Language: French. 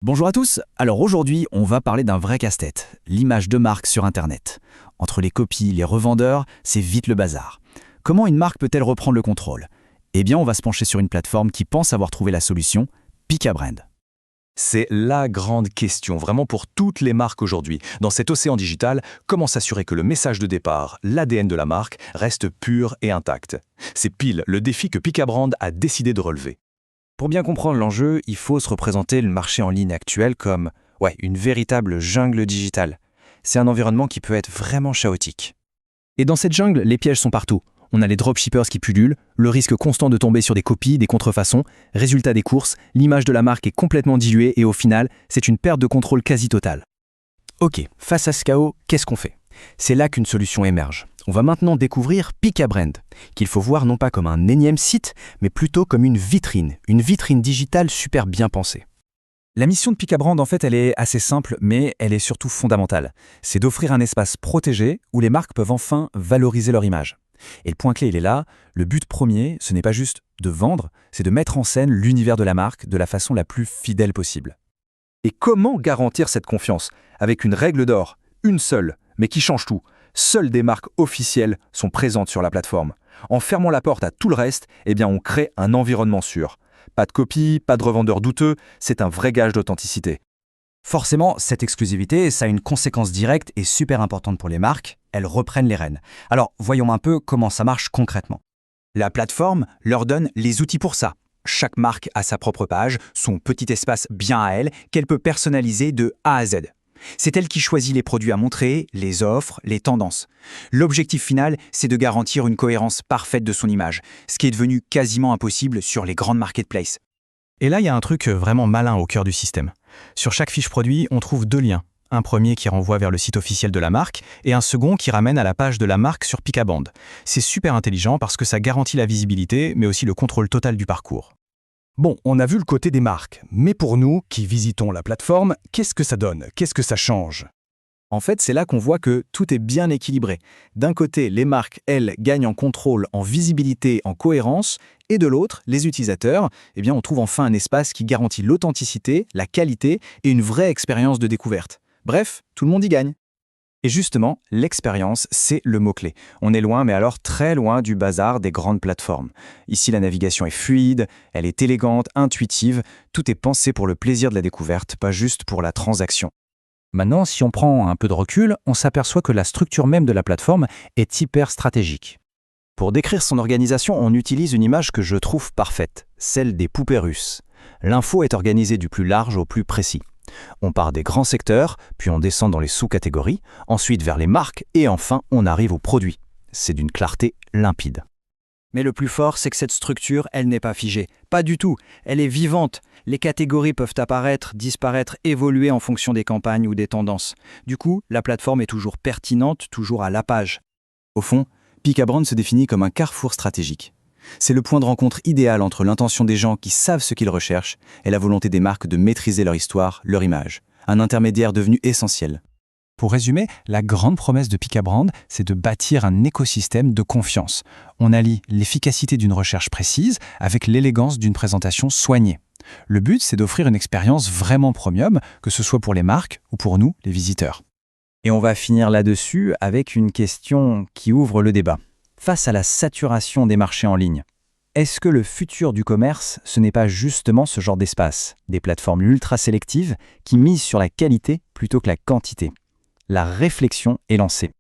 Bonjour à tous, alors aujourd'hui on va parler d'un vrai casse-tête, l'image de marque sur Internet. Entre les copies, les revendeurs, c'est vite le bazar. Comment une marque peut-elle reprendre le contrôle? Eh bien on va se pencher sur une plateforme qui pense avoir trouvé la solution, Pickabrand. C'est la grande question, vraiment pour toutes les marques aujourd'hui. Dans cet océan digital, comment s'assurer que le message de départ, l'ADN de la marque, reste pur et intact? C'est pile le défi que Pickabrand a décidé de relever. Pour bien comprendre l'enjeu, il faut se représenter le marché en ligne actuel comme une véritable jungle digitale. C'est un environnement qui peut être vraiment chaotique. Et dans cette jungle, les pièges sont partout. On a les dropshippers qui pullulent, le risque constant de tomber sur des copies, des contrefaçons. Résultat des courses, l'image de la marque est complètement diluée et au final, c'est une perte de contrôle quasi totale. Ok, face à ce chaos, qu'est-ce qu'on fait? C'est là qu'une solution émerge. On va maintenant découvrir Pickabrand, qu'il faut voir non pas comme un énième site, mais plutôt comme une vitrine digitale super bien pensée. La mission de Pickabrand, en fait, elle est assez simple, mais elle est surtout fondamentale. C'est d'offrir un espace protégé où les marques peuvent enfin valoriser leur image. Et le point clé, il est là. Le but premier, ce n'est pas juste de vendre, c'est de mettre en scène l'univers de la marque de la façon la plus fidèle possible. Et comment garantir cette confiance? Avec une règle d'or, une seule, mais qui change tout. Seules des marques officielles sont présentes sur la plateforme. En fermant la porte à tout le reste, on crée un environnement sûr. Pas de copies, pas de revendeurs douteux, c'est un vrai gage d'authenticité. Forcément, cette exclusivité, ça a une conséquence directe et super importante pour les marques, elles reprennent les rênes. Alors voyons un peu comment ça marche concrètement. La plateforme leur donne les outils pour ça. Chaque marque a sa propre page, son petit espace bien à elle, qu'elle peut personnaliser de A à Z. C'est elle qui choisit les produits à montrer, les offres, les tendances. L'objectif final, c'est de garantir une cohérence parfaite de son image, ce qui est devenu quasiment impossible sur les grandes marketplaces. Et là, il y a un truc vraiment malin au cœur du système. Sur chaque fiche produit, on trouve deux liens. Un premier qui renvoie vers le site officiel de la marque et un second qui ramène à la page de la marque sur Pickabrand. C'est super intelligent parce que ça garantit la visibilité, mais aussi le contrôle total du parcours. Bon, on a vu le côté des marques, mais pour nous, qui visitons la plateforme, qu'est-ce que ça donne? Qu'est-ce que ça change? En fait, c'est là qu'on voit que tout est bien équilibré. D'un côté, les marques, elles, gagnent en contrôle, en visibilité, en cohérence, et de l'autre, les utilisateurs, on trouve enfin un espace qui garantit l'authenticité, la qualité et une vraie expérience de découverte. Bref, tout le monde y gagne. Et justement, l'expérience, c'est le mot-clé. On est loin, mais alors très loin du bazar des grandes plateformes. Ici, la navigation est fluide, elle est élégante, intuitive, tout est pensé pour le plaisir de la découverte, pas juste pour la transaction. Maintenant, si on prend un peu de recul, on s'aperçoit que la structure même de la plateforme est hyper stratégique. Pour décrire son organisation, on utilise une image que je trouve parfaite, celle des poupées russes. L'info est organisée du plus large au plus précis. On part des grands secteurs, puis on descend dans les sous-catégories, ensuite vers les marques, et enfin on arrive aux produits. C'est d'une clarté limpide. Mais le plus fort, c'est que cette structure, elle n'est pas figée. Pas du tout. Elle est vivante. Les catégories peuvent apparaître, disparaître, évoluer en fonction des campagnes ou des tendances. Du coup, la plateforme est toujours pertinente, toujours à la page. Au fond, Pickabrand se définit comme un carrefour stratégique. C'est le point de rencontre idéal entre l'intention des gens qui savent ce qu'ils recherchent et la volonté des marques de maîtriser leur histoire, leur image. Un intermédiaire devenu essentiel. Pour résumer, la grande promesse de Pickabrand, c'est de bâtir un écosystème de confiance. On allie l'efficacité d'une recherche précise avec l'élégance d'une présentation soignée. Le but, c'est d'offrir une expérience vraiment premium, que ce soit pour les marques ou pour nous, les visiteurs. Et on va finir là-dessus avec une question qui ouvre le débat. Face à la saturation des marchés en ligne, est-ce que le futur du commerce, ce n'est pas justement ce genre d'espace, des plateformes ultra sélectives qui misent sur la qualité plutôt que la quantité? La réflexion est lancée.